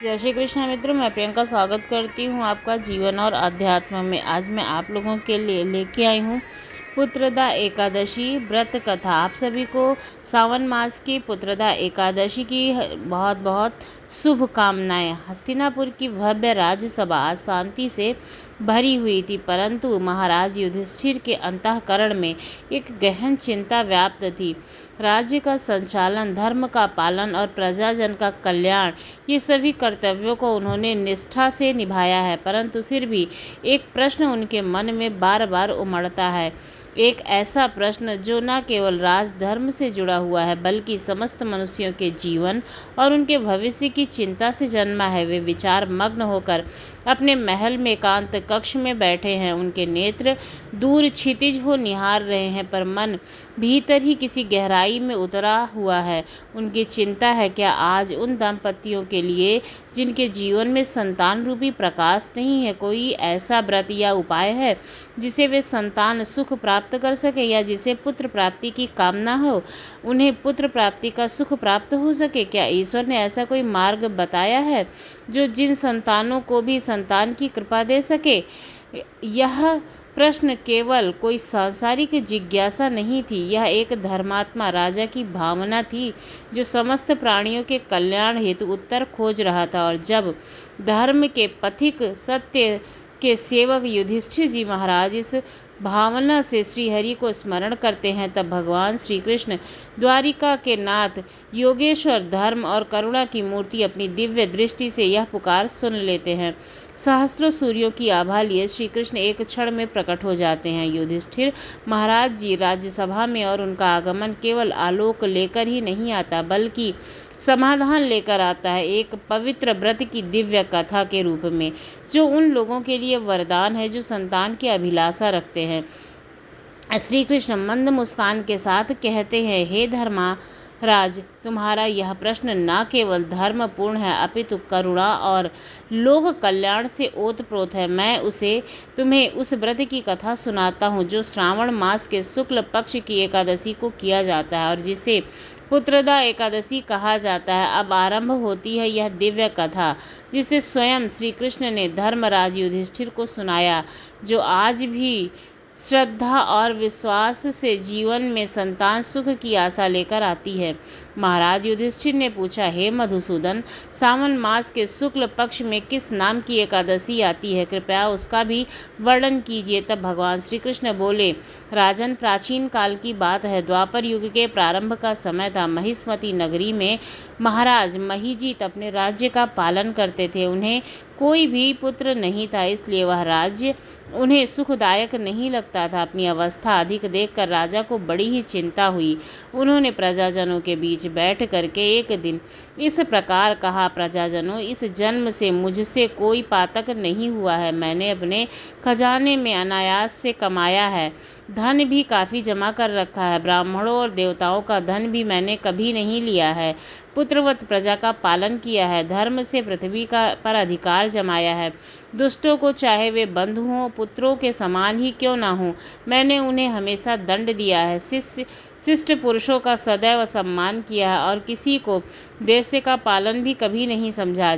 जय श्री कृष्ण मित्रों, मैं प्रियंका स्वागत करती हूँ आपका जीवन और अध्यात्म में। आज मैं आप लोगों के लिए लेके आई हूँ पुत्रदा एकादशी व्रत कथा। आप सभी को सावन मास की पुत्रदा एकादशी की बहुत बहुत शुभकामनाएं। हस्तिनापुर की भव्य राज्यसभा आज शांति से भरी हुई थी, परंतु महाराज युधिष्ठिर के अंतःकरण में एक गहन चिंता व्याप्त थी। राज्य का संचालन, धर्म का पालन और प्रजाजन का कल्याण, ये सभी कर्तव्यों को उन्होंने निष्ठा से निभाया है, परंतु फिर भी एक प्रश्न उनके मन में बार बार उमड़ता है। एक ऐसा प्रश्न जो न केवल राजधर्म से जुड़ा हुआ है, बल्कि समस्त मनुष्यों के जीवन और उनके भविष्य की चिंता से जन्मा है। वे विचार मग्न होकर अपने महल में एकांत कक्ष में बैठे हैं। उनके नेत्र दूर क्षितिज हो निहार रहे हैं, पर मन भीतर ही किसी गहराई में उतरा हुआ है। उनकी चिंता है, क्या आज उन दंपतियों के लिए जिनके जीवन में संतान रूपी प्रकाश नहीं है, कोई ऐसा व्रत या उपाय है जिसे वे संतान सुख प्राप्त कर सके, या जिसे पुत्र प्राप्ति की कामना हो, उन्हें पुत्र प्राप्ति का सुख प्राप्त हो सके? क्या ईश्वर ने ऐसा कोई मार्ग बताया है जो जिन संतानों को भी संतान की कृपा दे सके? यह प्रश्न केवल कोई सांसारिक जिज्ञासा नहीं थी, यह एक धर्मात्मा राजा की भावना थी जो समस्त प्राणियों के कल्याण हेतु उत्तर खोज रहा था। और जब धर्म के पथिक, सत्य के सेवक युधिष्ठिर जी महाराज इस भावना से श्रीहरि को स्मरण करते हैं, तब भगवान श्री कृष्ण, द्वारिका के नाथ, योगेश्वर, धर्म और करुणा की मूर्ति, अपनी दिव्य दृष्टि से यह पुकार सुन लेते हैं। सहस्त्रों सूर्यों की आभा लिए श्री कृष्ण एक क्षण में प्रकट हो जाते हैं। युधिष्ठिर महाराज जी राज्यसभा में, और उनका आगमन केवल आलोक लेकर ही नहीं आता, बल्कि समाधान लेकर आता है, एक पवित्र व्रत की दिव्य कथा के रूप में, जो उन लोगों के लिए वरदान है जो संतान की अभिलाषा रखते हैं। श्री कृष्ण मंद मुस्कान के साथ कहते हैं, हे धर्मराज, तुम्हारा यह प्रश्न न केवल धर्मपूर्ण है, अपितु करुणा और लोक कल्याण से ओतप्रोत है। मैं तुम्हें उस व्रत की कथा सुनाता हूँ जो श्रावण मास के शुक्ल पक्ष की एकादशी को किया जाता है और जिसे पुत्रदा एकादशी कहा जाता है। अब आरंभ होती है यह दिव्य कथा, जिसे स्वयं श्री कृष्ण ने धर्मराज युधिष्ठिर को सुनाया, जो आज भी श्रद्धा और विश्वास से जीवन में संतान सुख की आशा लेकर आती है। महाराज युधिष्ठिर ने पूछा, हे मधुसूदन, सावन मास के शुक्ल पक्ष में किस नाम की एकादशी आती है? कृपया उसका भी वर्णन कीजिए। तब भगवान श्री कृष्ण बोले, राजन, प्राचीन काल की बात है। द्वापर युग के प्रारंभ का समय था। महिष्मती नगरी में महाराज महीजीत अपने राज्य का पालन करते थे। उन्हें कोई भी पुत्र नहीं था, इसलिए वह राज्य उन्हें सुखदायक नहीं लगता था। अपनी अवस्था अधिक देखकर राजा को बड़ी ही चिंता हुई। उन्होंने प्रजाजनों के बीच बैठ करके एक दिन इस प्रकार कहा, प्रजाजनों, इस जन्म से मुझसे कोई पातक नहीं हुआ है। मैंने अपने खजाने में अनायास से कमाया है, धन भी काफ़ी जमा कर रखा है। ब्राह्मणों और देवताओं का धन भी मैंने कभी नहीं लिया है। पुत्रवत प्रजा का पालन किया है, धर्म से पृथ्वी पर अधिकार जमाया है। दुष्टों को, चाहे वे बंधु हों, पुत्रों के समान ही क्यों ना हों, मैंने उन्हें हमेशा दंड दिया है। शिष्ट पुरुषों का सदैव सम्मान किया है और किसी को देश का पालन भी कभी नहीं समझा।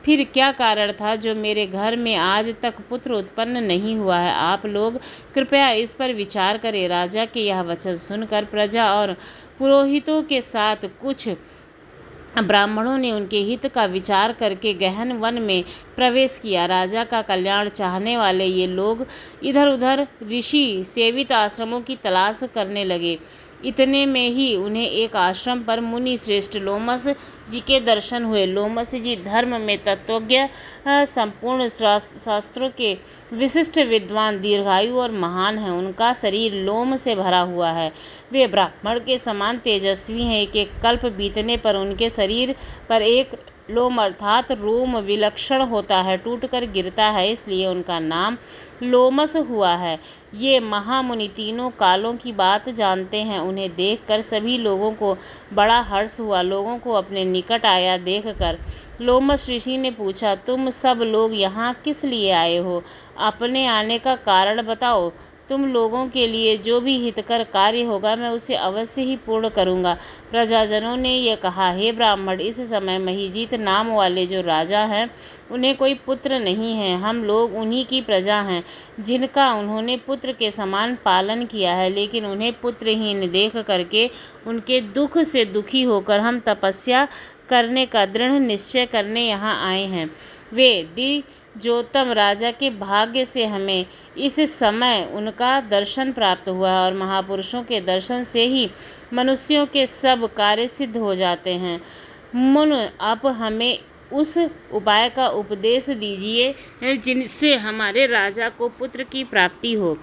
फिर क्या कारण था जो मेरे घर में आज तक पुत्र उत्पन्न नहीं हुआ है? आप लोग कृपया इस पर विचार करें। राजा के यह वचन सुनकर प्रजा और पुरोहितों के साथ कुछ ब्राह्मणों ने उनके हित का विचार करके गहन वन में प्रवेश किया। राजा का कल्याण चाहने वाले ये लोग इधर उधर ऋषि सेवित आश्रमों की तलाश करने लगे। इतने में ही उन्हें एक आश्रम पर मुनि श्रेष्ठ लोमस जी के दर्शन हुए। लोमस जी धर्म में तत्वज्ञ, संपूर्ण शास्त्रों के विशिष्ट विद्वान, दीर्घायु और महान हैं। उनका शरीर लोम से भरा हुआ है। वे ब्राह्मण के समान तेजस्वी हैं। एक कल्प बीतने पर उनके शरीर पर एक लोम अर्थात रोम विलक्षण होता है, टूटकर गिरता है, इसलिए उनका नाम लोमस हुआ है। ये महामुनि तीनों कालों की बात जानते हैं। उन्हें देखकर सभी लोगों को बड़ा हर्ष हुआ। लोगों को अपने निकट आया देखकर लोमस ऋषि ने पूछा, तुम सब लोग यहाँ किस लिए आए हो? अपने आने का कारण बताओ। तुम लोगों के लिए जो भी हितकर कार्य होगा मैं उसे अवश्य ही पूर्ण करूँगा। प्रजाजनों ने यह कहा, हे ब्राह्मण, इस समय महीजीत नाम वाले जो राजा हैं उन्हें कोई पुत्र नहीं है। हम लोग उन्हीं की प्रजा हैं जिनका उन्होंने पुत्र के समान पालन किया है, लेकिन उन्हें पुत्रहीन देख करके उनके दुख से दुखी होकर हम तपस्या करने का दृढ़ निश्चय करने यहाँ आए हैं। वे द्विजोत्तम राजा के भाग्य से हमें इस समय उनका दर्शन प्राप्त हुआ है, और महापुरुषों के दर्शन से ही मनुष्यों के सब कार्य सिद्ध हो जाते हैं। मुन, अब हमें उस उपाय का उपदेश दीजिए जिनसे हमारे राजा को पुत्र की प्राप्ति हो।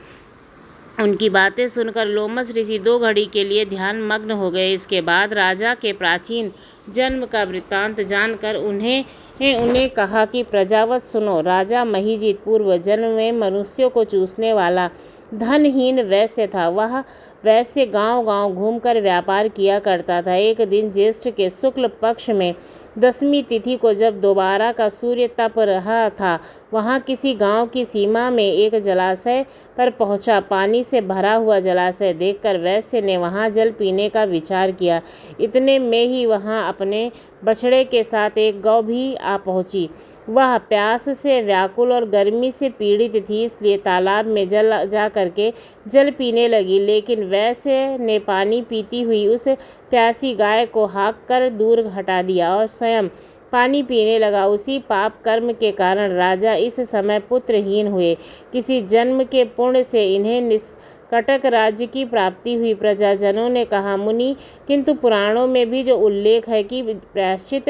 उनकी बातें सुनकर लोमस ऋषि 2 घड़ी के लिए ध्यान मग्न हो गए। इसके बाद राजा के प्राचीन जन्म का वृत्तांत जानकर उन्हें कहा कि प्रजावत सुनो। राजा महीजीत पूर्व जन्म में मनुष्यों को चूसने वाला धनहीन वैश्य था। वह वैश्य गांव-गांव घूमकर व्यापार किया करता था। एक दिन ज्येष्ठ के शुक्ल पक्ष में 10वीं तिथि को जब दोबारा का सूर्य तप रहा था, वहाँ किसी गांव की सीमा में एक जलाशय पर पहुंचा। पानी से भरा हुआ जलाशय देखकर वैश्य ने वहां जल पीने का विचार किया। इतने में ही वहां अपने बछड़े के साथ एक गौ भी आ पहुंची। वह प्यास से व्याकुल और गर्मी से पीड़ित थी, इसलिए तालाब में जा करके जल पीने लगी। लेकिन वैश्य ने पानी पीती हुई उस प्यासी गाय को हाँक कर दूर हटा दिया और स्वयं पानी पीने लगा। उसी पाप कर्म के कारण राजा इस समय पुत्रहीन हुए। किसी जन्म के पुण्य से इन्हें निष्कंटक राज्य की प्राप्ति हुई। प्रजाजनों ने कहा, मुनि, किंतु पुराणों में भी जो उल्लेख है कि प्रायश्चित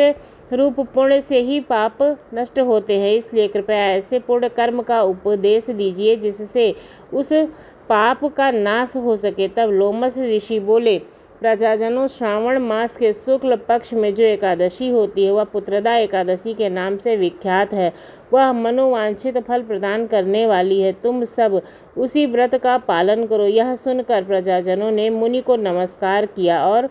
रूप पुण्य से ही पाप नष्ट होते हैं, इसलिए कृपया ऐसे पुण्य कर्म का उपदेश दीजिए जिससे उस पाप का नाश हो सके। तब लोमस ऋषि बोले, प्रजाजनों, श्रावण मास के शुक्ल पक्ष में जो एकादशी होती है वह पुत्रदा एकादशी के नाम से विख्यात है। वह मनोवांछित फल प्रदान करने वाली है। तुम सब उसी व्रत का पालन करो। यह सुनकर प्रजाजनों ने मुनि को नमस्कार किया और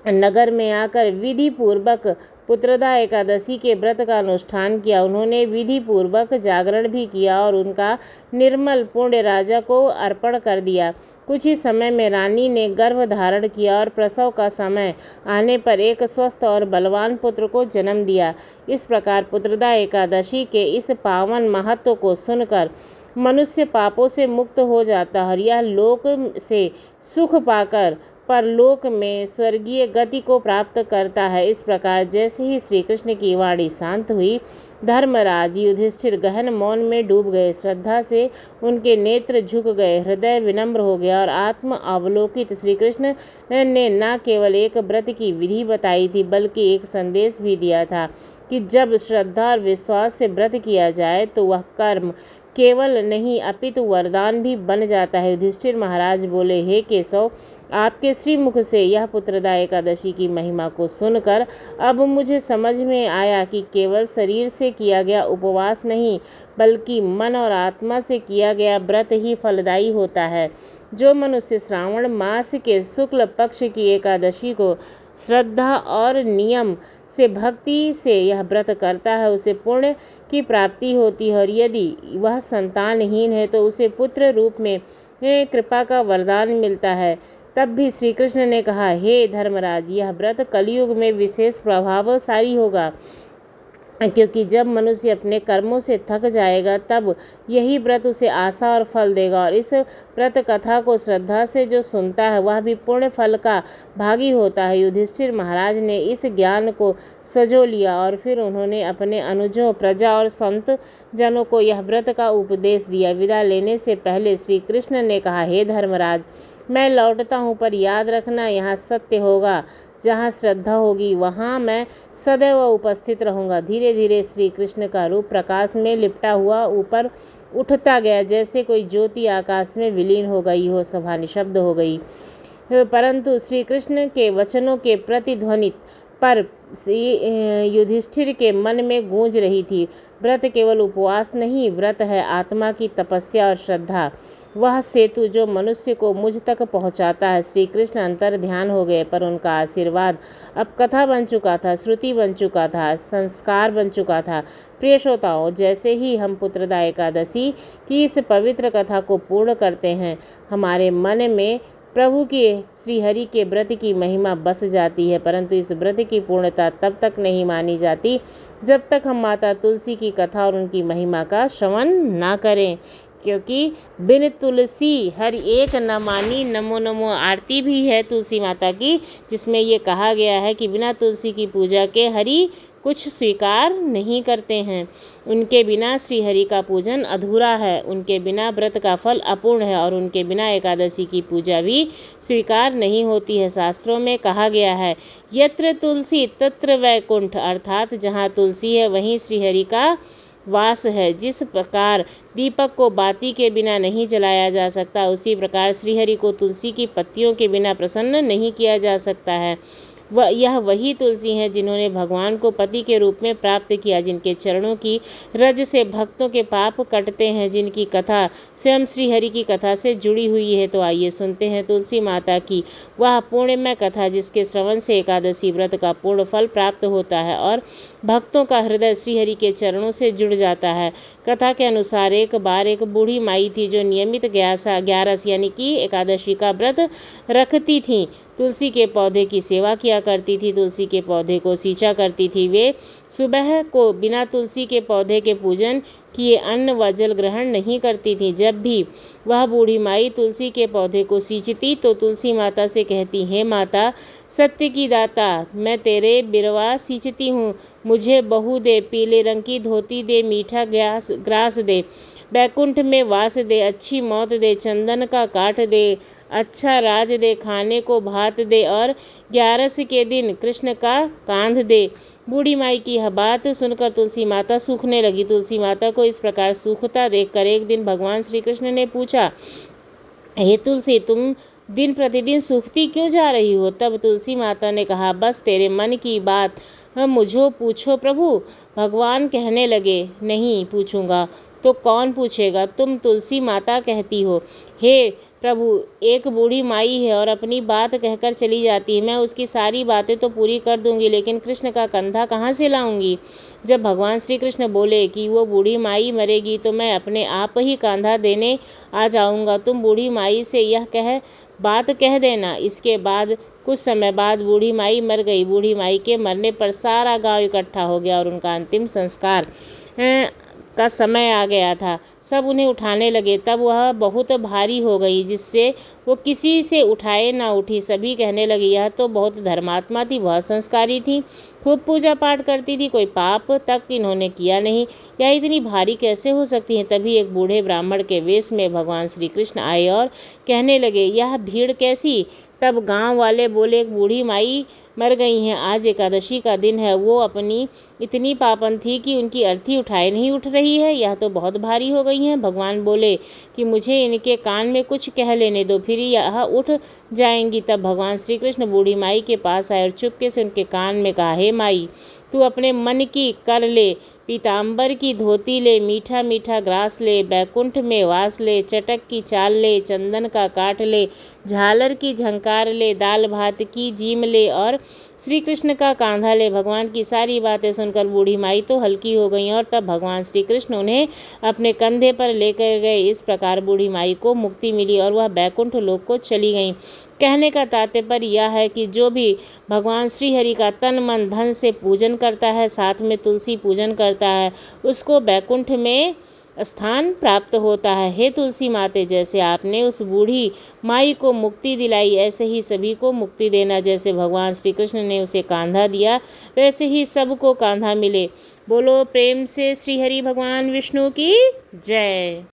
नगर में आकर विधि पूर्वक पुत्रदा एकादशी के व्रत का अनुष्ठान किया। उन्होंने विधि पूर्वक जागरण भी किया और उनका निर्मल पुण्य राजा को अर्पण कर दिया। कुछ ही समय में रानी ने गर्भ धारण किया और प्रसव का समय आने पर एक स्वस्थ और बलवान पुत्र को जन्म दिया। इस प्रकार पुत्रदा एकादशी के इस पावन महत्व को सुनकर मनुष्य पापों से मुक्त हो जाता है और यह लोक से सुख पाकर परलोक में स्वर्गीय गति को प्राप्त करता है। इस प्रकार जैसे ही श्री कृष्ण की वाणी शांत हुई, धर्मराज युधिष्ठिर गहन मौन में डूब गए। श्रद्धा से उनके नेत्र झुक गए, हृदय विनम्र हो गया और आत्म अवलोकित श्री कृष्ण ने न केवल एक व्रत की विधि बताई थी, बल्कि एक संदेश भी दिया था कि जब श्रद्धा और विश्वास से व्रत किया जाए तो वह कर्म केवल नहीं अपितु वरदान भी बन जाता है। युधिष्ठिर महाराज बोले, हे केशव, आपके श्रीमुख से यह पुत्रदा एकादशी की महिमा को सुनकर अब मुझे समझ में आया कि केवल शरीर से किया गया उपवास नहीं, बल्कि मन और आत्मा से किया गया व्रत ही फलदायी होता है। जो मनुष्य श्रावण मास के शुक्ल पक्ष की एकादशी को श्रद्धा और नियम से भक्ति से यह व्रत करता है, उसे पुण्य की प्राप्ति होती है, और यदि वह संतानहीन है तो उसे पुत्र रूप में कृपा का वरदान मिलता है। तब भी श्री कृष्ण ने कहा, हे धर्मराज, यह व्रत कलयुग में विशेष प्रभावशाली होगा, क्योंकि जब मनुष्य अपने कर्मों से थक जाएगा तब यही व्रत उसे आशा और फल देगा। और इस व्रत कथा को श्रद्धा से जो सुनता है वह भी पुण्य फल का भागी होता है। युधिष्ठिर महाराज ने इस ज्ञान को सजो लिया और फिर उन्होंने अपने अनुजों, प्रजा और संत जनों को यह व्रत का उपदेश दिया। विदा लेने से पहले श्री कृष्ण ने कहा, हे धर्मराज, मैं लौटता हूँ, पर याद रखना, यहाँ सत्य होगा, जहाँ श्रद्धा होगी वहाँ मैं सदैव उपस्थित रहूँगा। धीरे धीरे श्री कृष्ण का रूप प्रकाश में लिपटा हुआ ऊपर उठता गया, जैसे कोई ज्योति आकाश में विलीन हो गई हो। सभा निशब्द हो गई, परंतु श्री कृष्ण के वचनों के प्रतिध्वनि पर युधिष्ठिर के मन में गूंज रही थी। व्रत केवल उपवास नहीं, व्रत है आत्मा की तपस्या और श्रद्धा। वह सेतु जो मनुष्य को मुझ तक पहुंचाता है। श्री कृष्ण अंतर ध्यान हो गए, पर उनका आशीर्वाद अब कथा बन चुका था, श्रुति बन चुका था, संस्कार बन चुका था। प्रिय श्रोताओं, जैसे ही हम पुत्रदा एकादशी की इस पवित्र कथा को पूर्ण करते हैं, हमारे मन में प्रभु के श्रीहरि के व्रत की महिमा बस जाती है। परंतु इस व्रत की पूर्णता तब तक नहीं मानी जाती जब तक हम माता तुलसी की कथा और उनकी महिमा का श्रवण ना करें, क्योंकि बिन तुलसी हर एक न मानी। नमो नमो आरती भी है तुलसी माता की, जिसमें ये कहा गया है कि बिना तुलसी की पूजा के हरि कुछ स्वीकार नहीं करते हैं। उनके बिना श्री हरि का पूजन अधूरा है, उनके बिना व्रत का फल अपूर्ण है और उनके बिना एकादशी की पूजा भी स्वीकार नहीं होती है। शास्त्रों में कहा गया है, यत्र तुलसी तत्र वैकुंठ, अर्थात जहाँ तुलसी है वहीं श्री हरि का वास है। जिस प्रकार दीपक को बाती के बिना नहीं जलाया जा सकता, उसी प्रकार श्रीहरि को तुलसी की पत्तियों के बिना प्रसन्न नहीं किया जा सकता है। यह वही तुलसी हैं जिन्होंने भगवान को पति के रूप में प्राप्त किया, जिनके चरणों की रज से भक्तों के पाप कटते हैं, जिनकी कथा स्वयं श्री हरि की कथा से जुड़ी हुई है। तो आइए सुनते हैं तुलसी माता की वह पुण्यमय कथा, जिसके श्रवण से एकादशी व्रत का पूर्ण फल प्राप्त होता है और भक्तों का हृदय श्री हरि के चरणों से जुड़ जाता है। कथा के अनुसार एक बार एक बूढ़ी माई थी जो नियमित ग्यारस यानी कि एकादशी का व्रत रखती थी। तुलसी के पौधे की सेवा किया करती थी, तुलसी के पौधे को सींचा करती थी। वे सुबह को बिना तुलसी के पौधे के पूजन किए अन्न व जल ग्रहण नहीं करती थी। जब भी वह बूढ़ी माई तुलसी के पौधे को सींचती तो तुलसी माता से कहती, हे माता सत्य की दाता, मैं तेरे बिरवा सींचती हूँ, मुझे बहू दे, पीले रंग की धोती दे, मीठा ग्रास दे, बैकुंठ में वास दे, अच्छी मौत दे, चंदन का काठ दे, अच्छा राज दे, खाने को भात दे और ग्यारस के दिन कृष्ण का कांध दे। बूढ़ी माई की यह बात सुनकर तुलसी माता सूखने लगी। तुलसी माता को इस प्रकार सूखता देखकर एक दिन भगवान श्री कृष्ण ने पूछा, हे तुलसी, तुम दिन प्रतिदिन सूखती क्यों जा रही हो? तब तुलसी माता ने कहा, बस तेरे मन की बात मुझे पूछो प्रभु। भगवान कहने लगे, नहीं पूछूंगा तो कौन पूछेगा, तुम तुलसी माता कहती हो। हे प्रभु, एक बूढ़ी माई है और अपनी बात कहकर चली जाती है, मैं उसकी सारी बातें तो पूरी कर दूंगी, लेकिन कृष्ण का कंधा कहाँ से लाऊंगी? जब भगवान श्री कृष्ण बोले कि वो बूढ़ी माई मरेगी तो मैं अपने आप ही कंधा देने आ जाऊंगा, तुम बूढ़ी माई से यह बात कह देना। इसके बाद कुछ समय बाद बूढ़ी माई मर गई। बूढ़ी माई के मरने पर सारा गांव इकट्ठा हो गया और उनका अंतिम संस्कार का समय आ गया था। सब उन्हें उठाने लगे, तब वह बहुत भारी हो गई जिससे वो किसी से उठाए ना उठी। सभी कहने लगे, यह तो बहुत धर्मात्मा थी, बहुत संस्कारी थी, खूब पूजा पाठ करती थी, कोई पाप तक इन्होंने किया नहीं, यह इतनी भारी कैसे हो सकती हैं? तभी एक बूढ़े ब्राह्मण के वेश में भगवान श्री कृष्ण आए और कहने लगे, यह भीड़ कैसी? तब गांव वाले बोले, एक बूढ़ी माई मर गई हैं, आज एकादशी का दिन है, वो अपनी इतनी पापन थी कि उनकी अर्थी उठाए नहीं उठ रही है, यह तो बहुत भारी हो गई हैं। भगवान बोले कि मुझे इनके कान में कुछ कह लेने दो, फिर यह उठ जाएंगी। तब भगवान श्री कृष्ण बूढ़ी माई के पास आए और चुपके से उनके कान में कहा, हे माई, तू अपने मन की कर ले, पीताम्बर की धोती ले, मीठा मीठा ग्रास ले, बैकुंठ में वास ले, चटक की चाल ले, चंदन का काठ ले, झालर की झंकार ले, दाल भात की जीम ले और श्री कृष्ण का कांधा ले। भगवान की सारी बातें सुनकर बूढ़ी माई तो हल्की हो गई और तब भगवान श्री कृष्ण उन्हें अपने कंधे पर लेकर गए। इस प्रकार बूढ़ी माई को मुक्ति मिली और वह बैकुंठ लोक को चली गई। कहने का तात्पर्य यह है कि जो भी भगवान श्री हरि का तन मन धन से पूजन करता है, साथ में तुलसी पूजन करता है, उसको बैकुंठ में स्थान प्राप्त होता है। हे तुलसी माते, जैसे आपने उस बूढ़ी माई को मुक्ति दिलाई, ऐसे ही सभी को मुक्ति देना। जैसे भगवान श्री कृष्ण ने उसे कांधा दिया, वैसे ही सबको कांधा मिले। बोलो प्रेम से श्री हरि भगवान विष्णु की जय।